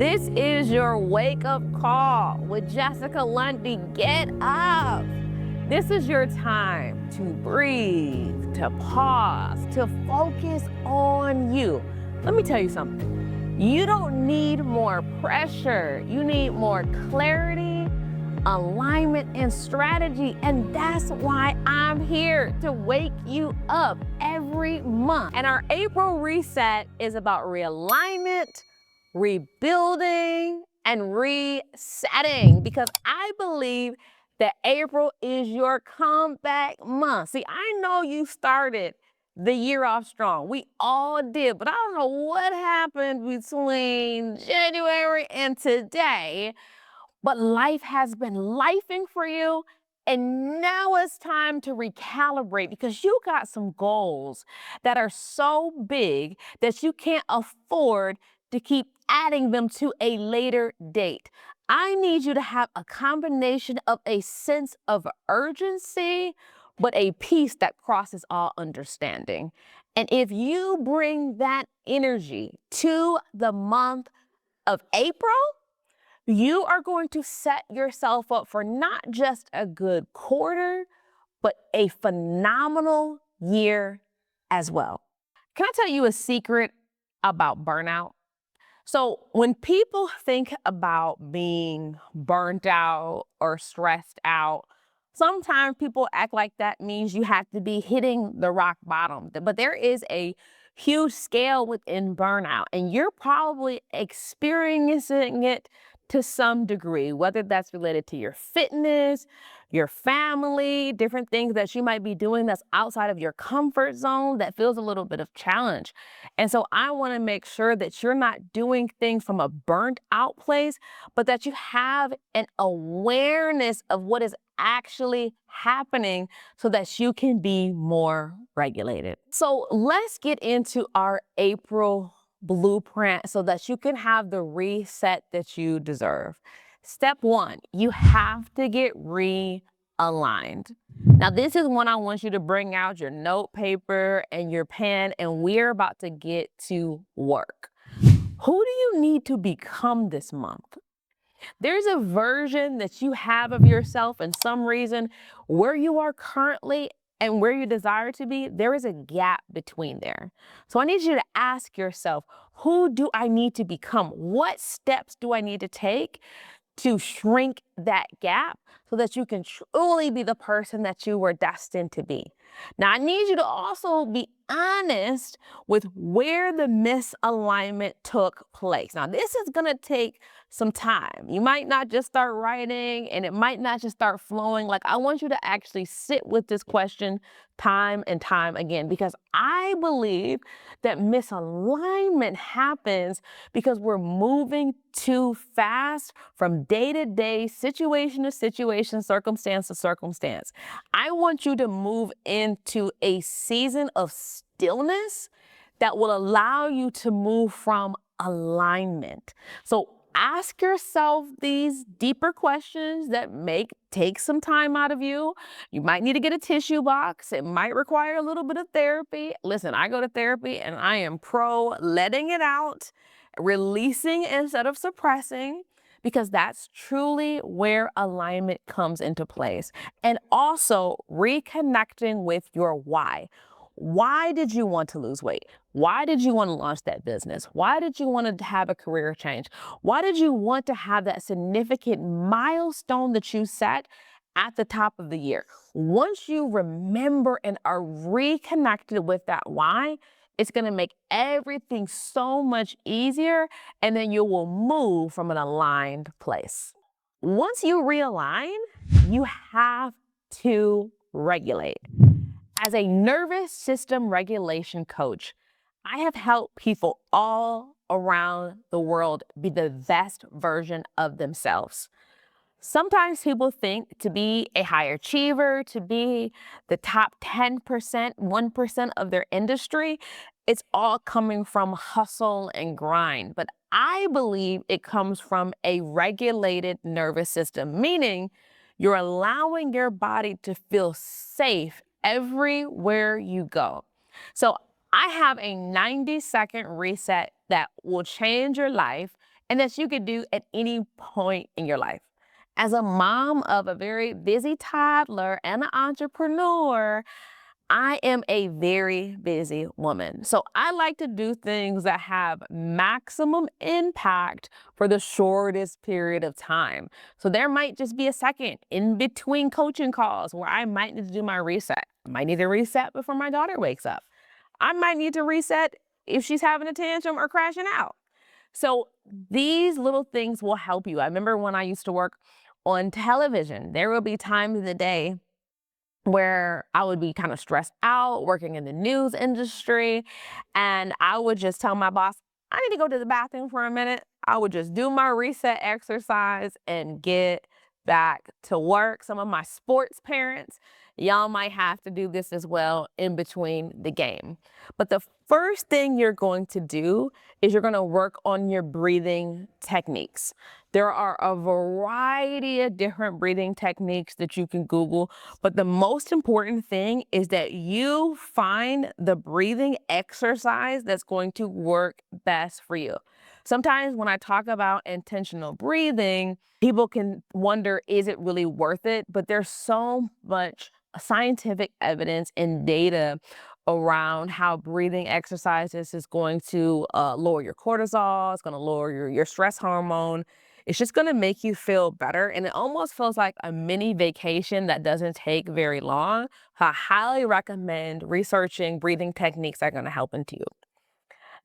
This is your wake-up call with Jessica Lundy. Get up. This is your time to breathe, to pause, to focus on you. Let me tell you something. You don't need more pressure. You need more clarity, alignment, and strategy. And that's why I'm here to wake you up every month. And our April reset is about realignment, rebuilding, and resetting, because I believe that April is your comeback month. See, I know you started the year off strong. We all did, but I don't know what happened between January and today, but life has been lifing for you. And now it's time to recalibrate, because you got some goals that are so big that you can't afford to keep adding them to a later date. I need you to have a combination of a sense of urgency, but a peace that crosses all understanding. And if you bring that energy to the month of April, you are going to set yourself up for not just a good quarter, but a phenomenal year as well. Can I tell you a secret about burnout? So when people think about being burnt out or stressed out, sometimes people act like that means you have to be hitting the rock bottom. But there is a huge scale within burnout, and you're probably experiencing it to some degree, whether that's related to your fitness, your family, different things that you might be doing that's outside of your comfort zone that feels a little bit of challenge. And so I want to make sure that you're not doing things from a burnt out place, but that you have an awareness of what is actually happening so that you can be more regulated. So let's get into our April blueprint so that you can have the reset that you deserve. Step one, you have to get realigned. Now, this is when I want you to bring out your note paper and your pen, and we're about to get to work. Who do you need to become this month? There's a version that you have of yourself, and some reason where you are currently and where you desire to be, there is a gap between there. So I need you to ask yourself, who do I need to become? What steps do I need to take to shrink that gap so that you can truly be the person that you were destined to be? Now, I need you to also be honest with where the misalignment took place. Now, this is going to take some time. You might not just start writing, and it might not just start flowing. Like, I want you to actually sit with this question time and time again, because I believe that misalignment happens because we're moving too fast from day to day, situation to situation, circumstance to circumstance. I want you to move into a season of stillness that will allow you to move from alignment. So ask yourself these deeper questions that take some time out of you. You might need to get a tissue box. It might require a little bit of therapy. Listen, I go to therapy and I am pro letting it out, releasing instead of suppressing, because that's truly where alignment comes into place. And also reconnecting with your why. Why did you want to lose weight? Why did you want to launch that business? Why did you want to have a career change? Why did you want to have that significant milestone that you set at the top of the year? Once you remember and are reconnected with that why, it's going to make everything so much easier, and then you will move from an aligned place. Once you realign, you have to regulate. As a nervous system regulation coach, I have helped people all around the world be the best version of themselves. Sometimes people think to be a high achiever, to be the top 10%, 1% of their industry, it's all coming from hustle and grind. But I believe it comes from a regulated nervous system, meaning you're allowing your body to feel safe everywhere you go. So I have a 90-second reset that will change your life and that you could do at any point in your life. As a mom of a very busy toddler and an entrepreneur, I am a very busy woman. So I like to do things that have maximum impact for the shortest period of time. So there might just be a second in between coaching calls where I might need to do my reset. I might need to reset before my daughter wakes up. I might need to reset if she's having a tantrum or crashing out. So these little things will help you. I remember when I used to work on television, there would be times in the day where I would be kind of stressed out working in the news industry. And I would just tell my boss, I need to go to the bathroom for a minute. I would just do my reset exercise and get back to work. Some of my sports parents, y'all might have to do this as well in between the game. But the first thing you're going to do is you're going to work on your breathing techniques. There are a variety of different breathing techniques that you can Google, but the most important thing is that you find the breathing exercise that's going to work best for you. Sometimes when I talk about intentional breathing, people can wonder, is it really worth it? But there's so much scientific evidence and data around how breathing exercises is going to lower your cortisol, it's going to lower your stress hormone. It's just going to make you feel better. And it almost feels like a mini vacation that doesn't take very long. I highly recommend researching breathing techniques that are going to help into you.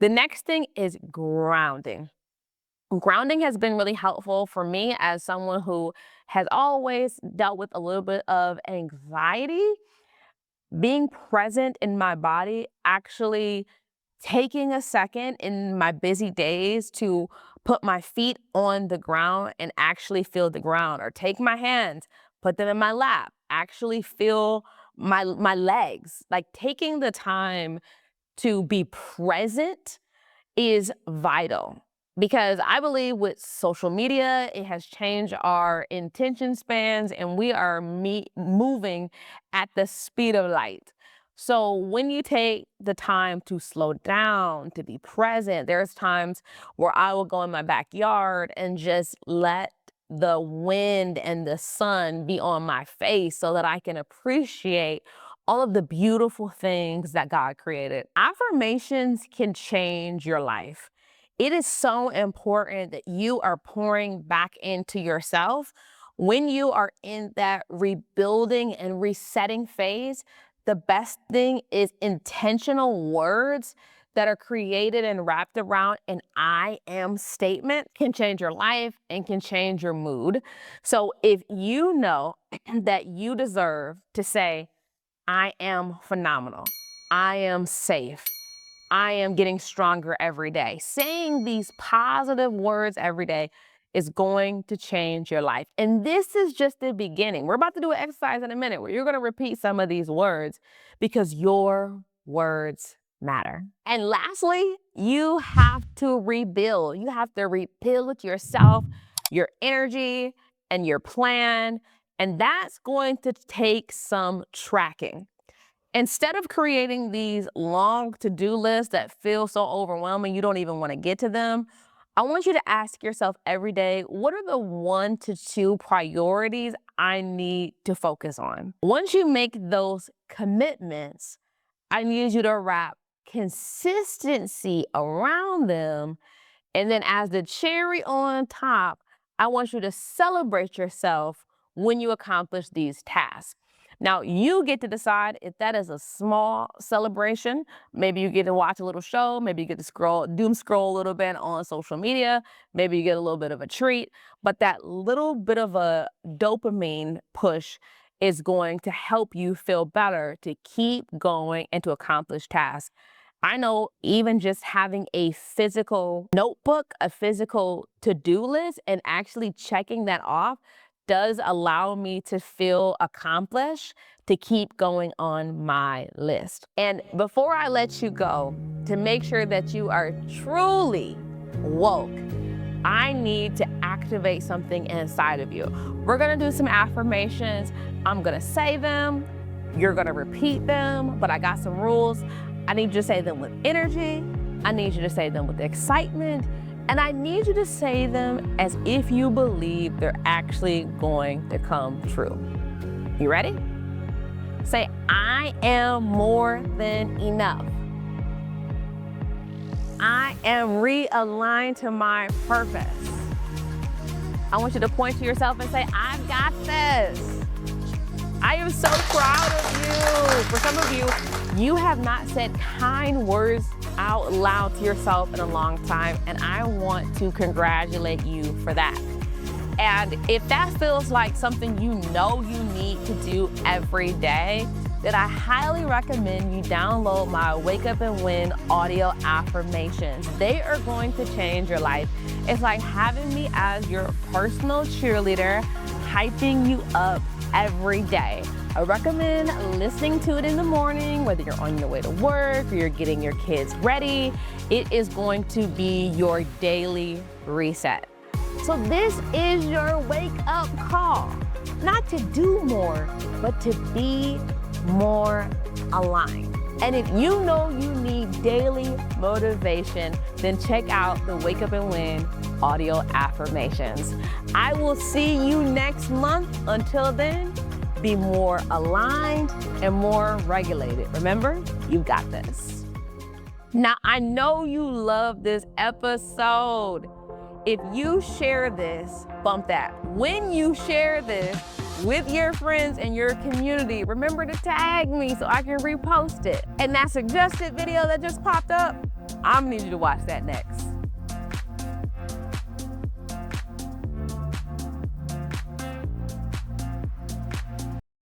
The next thing is grounding. Grounding has been really helpful for me as someone who has always dealt with a little bit of anxiety. Being present in my body, actually taking a second in my busy days to put my feet on the ground and actually feel the ground, or take my hands, put them in my lap, actually feel my legs, like taking the time to be present is vital, because I believe with social media, it has changed our attention spans and we are moving at the speed of light. So when you take the time to slow down, to be present, there's times where I will go in my backyard and just let the wind and the sun be on my face so that I can appreciate all of the beautiful things that God created. Affirmations can change your life. It is so important that you are pouring back into yourself. When you are in that rebuilding and resetting phase, the best thing is intentional words that are created and wrapped around an I am statement can change your life and can change your mood. So if you know that you deserve to say, I am phenomenal, I am safe, I am getting stronger every day. Saying these positive words every day is going to change your life. And this is just the beginning. We're about to do an exercise in a minute where you're going to repeat some of these words because your words matter. And lastly, you have to rebuild. You have to rebuild yourself, your energy, and your plan. And that's going to take some tracking. Instead of creating these long to-do lists that feel so overwhelming, you don't even want to get to them, I want you to ask yourself every day, what are the 1 to 2 priorities I need to focus on? Once you make those commitments, I need you to wrap consistency around them. And then as the cherry on top, I want you to celebrate yourself when you accomplish these tasks. Now, you get to decide if that is a small celebration. Maybe you get to watch a little show. Maybe you get to doom scroll a little bit on social media. Maybe you get a little bit of a treat. But that little bit of a dopamine push is going to help you feel better to keep going and to accomplish tasks. I know even just having a physical notebook, a physical to-do list, and actually checking that off does allow me to feel accomplished to keep going on my list. And before I let you go, to make sure that you are truly woke, I need to activate something inside of you. We're gonna do some affirmations. I'm gonna say them, you're gonna repeat them, but I got some rules. I need you to say them with energy. I need you to say them with excitement. And I need you to say them as if you believe they're actually going to come true. You ready? Say, I am more than enough. I am realigned to my purpose. I want you to point to yourself and say, I've got this. I am so proud of you. For some of you, you have not said kind words out loud to yourself in a long time, and I want to congratulate you for that. And if that feels like something you know you need to do every day, then I highly recommend you download my Wake Up and Win audio affirmations. They are going to change your life. It's like having me as your personal cheerleader, hyping you up every day. I recommend listening to it in the morning, whether you're on your way to work or you're getting your kids ready. It is going to be your daily reset. So this is your wake up call, not to do more, but to be more aligned. And if you know you need daily motivation, then check out the Wake Up and Win audio affirmations. I will see you next month. Until then, be more aligned and more regulated. Remember, you've got this. Now, I know you love this episode. If you share this, bump that. When you share this with your friends and your community, remember to tag me so I can repost it. And that suggested video that just popped up, I'm gonna need you to watch that next.